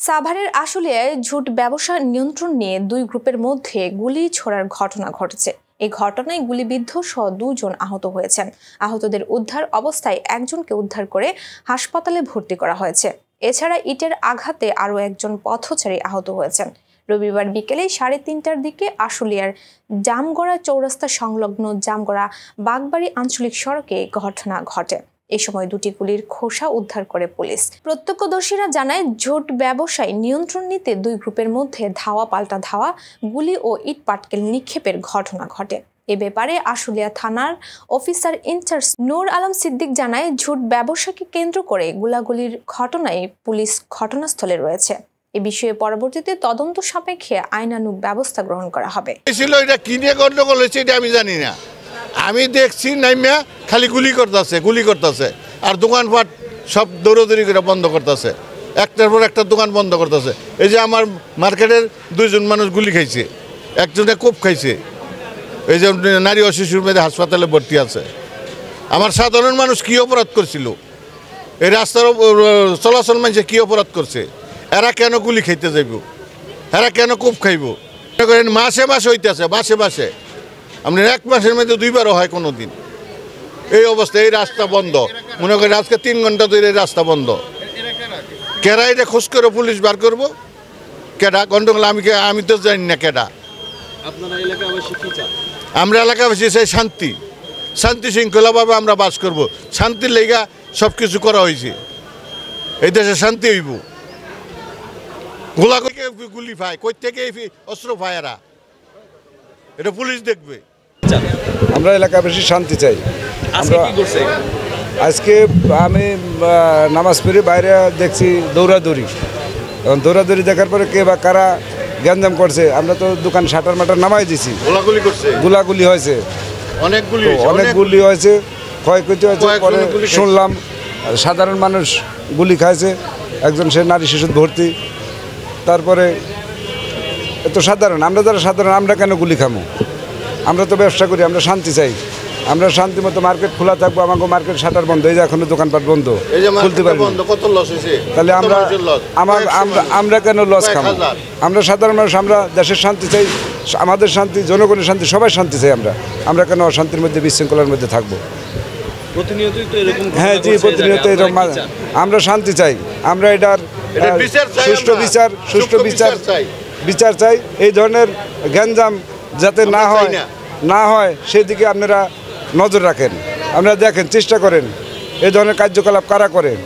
সাভারের আশুলিয়ায় ঝুট ব্যবসা নিয়ন্ত্রণ নিয়ে দুই গ্রুপের মধ্যে গুলি ছোড়ার ঘটনা ঘটেছে। এই ঘটনায় গুলিবিদ্ধ সহ দুজন আহত হয়েছেন। আহতদের উদ্ধার অবস্থায় একজনকে উদ্ধার করে হাসপাতালে ভর্তি করা হয়েছে। এছাড়া ইটের আঘাতে আরও একজন পথচারী আহত হয়েছেন। রবিবার বিকেলে 3:30টার দিকে আশুলিয়ার জামগড়া চৌরাস্তা সংলগ্ন জামগড়া বাগবাড়ি আঞ্চলিক সড়কে ঘটনা ঘটে। এই সময় দুটি গুলির খোসা উদ্ধার করে পুলিশ। প্রত্যক্ষদর্শীরা জানায়, ঝুট ব্যবসায় নিয়ন্ত্রণ নিতে দুই গ্রুপের মধ্যে ধাওয়া পাল্টা ধাওয়া, গুলি ও ইট পাটকেল নিক্ষেপের ঘটনা ঘটে। এ ব্যাপারে আশুলিয়া থানার অফিসার ইনচার্জ নূর আলম সিদ্দিক জানায়, ঝুট ব্যবসাকে কেন্দ্র করে গোলাগুলির ঘটনায় পুলিশ ঘটনাস্থলে রয়েছে। এ বিষয়ে পরবর্তীতে তদন্ত সাপেক্ষে আইনানুগ ব্যবস্থা গ্রহণ করা হবে। আমি জানি না, আমি দেখছি নাইমিয়া খালি গুলি করতেছে আর দোকানপাট সব দৌড়াদৌড়ি করে বন্ধ করতেছে, একটার পর একটা দোকান বন্ধ করতেছে। এই যে আমার মার্কেটের দুইজন মানুষ গুলি খাইছে, একজনে কোপ খাইছে, এই যে নারী ও শিশুর মেয়েদের হাসপাতালে ভর্তি আছে। আমার সাধারণ মানুষ কি অপরাধ করছিল, এই রাস্তার চলাচল মানুষে কি অপরাধ করছে, এরা কেন গুলি খাইতে যাইব, এরা কেন কোপ খাইব? মাসে মাসে হইতেছে, মাসে আপনার 1 মাসের মধ্যে 2বারও হয় কোনো দিন। এই অবস্থায় এই রাস্তা বন্ধ, মনে করেন আজকে 3 ঘন্টা ধরে এই রাস্তা বন্ধ। কেডা এটা খোঁজ করে পুলিশ বার করবো? কেডা গন্ডগোল? আমি তো জানি না কেডা। আমরা এলাকাবাসী চাই শান্তি শৃঙ্খলাভাবে আমরা বাস করব। শান্তির লেগা সব কিছু করা হয়েছে, এই দেশে শান্তি হইব। গুলি পায় কই থেকে, অস্ত্র পায় এরা, এটা পুলিশ দেখবে। আমরা এলাকাবাসী শান্তি চাই। আজকে আমি নামাজ পড়ে বাইরে দেখছি দৌড়াদৌড়ি, এখন দৌড়াদৌড়ি দেখার পরে কে বা কারা গ্যাঞ্জাম করছে। আমরা তো দোকান শাটার মাটার নামাই দিছি, গোলাগুলি হয়েছে, অনেক গুলি হয়েছে, ক্ষয়ক্ষতি হয়েছে। পরে শুনলাম সাধারণ মানুষ গুলি খাইছে, একজন সে নারী শিশু ভর্তি। তারপরে এত সাধারণ, আমরা যারা সাধারণ আমরা কেন গুলি খামো? আমরা তো ব্যবসা করি, আমরা শান্তি চাই। আমরা শান্তি মতো মার্কেট খোলা থাকবো, আমাকে মার্কেট শাটার বন্ধ, এই যে এখনো দোকানপাট বন্ধ, খুলতে পারি। তাহলে আমরা কেন লস খাবো? আমরা সাধারণ মানুষ, আমরা দেশের শান্তি চাই, আমাদের শান্তি, জনগণের শান্তি, সবাই শান্তি চাই। আমরা কেন অশান্তির মধ্যে, বিশৃঙ্খলার মধ্যে থাকবো? হ্যাঁ জি, প্রতিনিয়ত এরকম আমরা শান্তি চাই। আমরা এটার সুষ্ঠু বিচার চাই। এই ধরনের গ্যাঞ্জাম যাতে না হয় সেদিকে আপনারা নজর রাখেন, আপনারা দেখেন, চেষ্টা করেন এই ধরনের কার্যকলাপ কারা করেন।